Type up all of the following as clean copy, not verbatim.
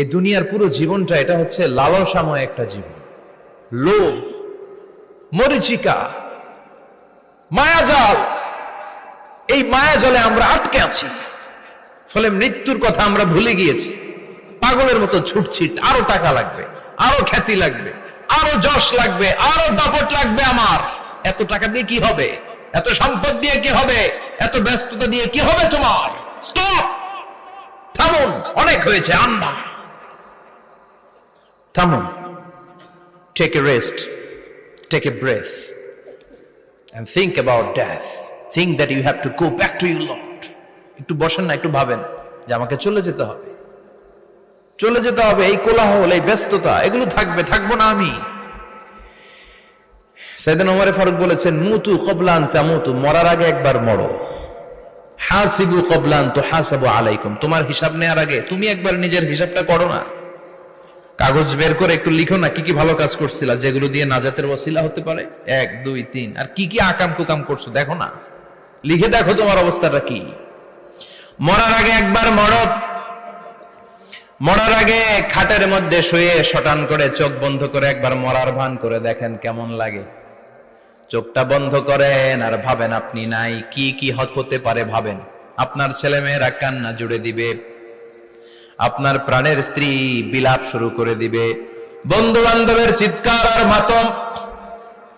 এই দুনিয়ার পুরো জীবনটা এটা হচ্ছে লালসাময় একটা জীবন, লোভ, মরিচিকা, মায়াজাল। এই মায়াজালে আমরা আটকে আছি, ফলে মৃত্যুর কথা আমরা ভুলে গিয়েছি। পাগলের মতো ছুটছি, আরো টাকা লাগবে, আরো খ্যাতি লাগবে, আরো যশ লাগবে, আরো দাপট লাগবে। আমার এত টাকা দিয়ে কি হবে, এত সম্পদ দিয়ে কি হবে, এত ব্যস্ততা দিয়ে কি হবে তোমার? স্টপ, থামুন, অনেক হয়েছে। আন্না, থামুন, take a rest, take a breath and think about death. Think that you have to go back to your Lord. একটু বসেন না, একটু ভাবেন যে আমাকে চলে যেতে হবে, চলে যেতে হবে। এই কোলাহল, এই ব্যস্ততা, এগুলো থাকবে, থাকবো না আমি। সাইয়েদনা ওমর ফারুক বলেছেন, মুতু ক্বাবলা আন তামুতু, মরার আগে একবার মরো। হাসিবু ক্বাবলা আন তুহাসাবু আলাইকুম, তোমার হিসাব নেওয়ার আগে তুমি একবার নিজের হিসাবটা করো না। কাগজ বের করে একটু লিখো না, কি কি ভালো কাজ করছিলা, যেগুলো দিয়ে নাজাতের ওসিলা হতে পারে, 1 2 3, আর কি কি আকাম কুকাম করছো দেখো না, লিখে দেখো তোমার অবস্থাটা কি। মরার আগে একবার মরো। মরার আগে খাটের মধ্যে শুয়ে শটান করে চোখ বন্ধ করে একবার মরার ভান করে দেখেন কেমন লাগে। চোখটা বন্ধ করেন আর ভাবেন আপনি নাই, কি কি হতে পারে ভাবেন। আপনার ছেলে মেয়েরা কান্না জুড়ে দিবে, আপনার প্রাণের স্ত্রী বিলাপ শুরু করে দিবে, বন্ধু বান্ধবের চিৎকার আর মাতম,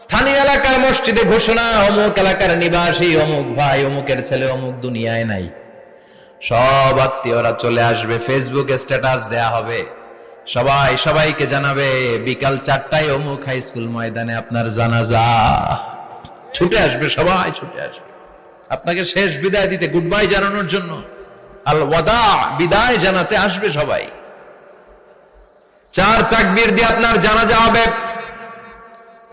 স্থানীয় এলাকার মসজিদে ঘোষণা, অমুক এলাকার নিবাসী অমুক ভাই অমুকের ছেলে অমুক দুনিয়ায় নাই। সব আত্মীয়রা চলে আসবে, ফেসবুকে স্ট্যাটাস দেয়া হবে, সবাই সবাইকে জানাবে বিকাল 4টায় অমুক হাই স্কুল ময়দানে আপনার জানাজা। ছুটে আসবে, সবাই ছুটে আসবে আপনাকে শেষ বিদায় দিতে, গুড বাই জানানোর জন্য, আল ওয়াদা, বিদায় জানাতে আসবে সবাই। 4 তাকবীর দিয়ে আপনার জানাজা হবে,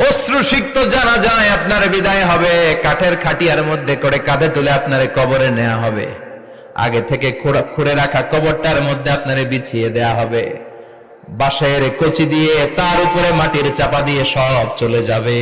অশ্রুসিক্ত জানাজায় আপনার বিদায় হবে। কাঠের খাটিয়ার মধ্যে করে কাঁধে তুলে আপনার কবরে নেওয়া হবে, আগে থেকে খুঁড়ে রাখা কবরটার মধ্যে আপনারে বিছিয়ে দেয়া হবে, বাঁশের কচি দিয়ে তার উপরে মাটির চাপা দিয়ে সব চলে যাবে।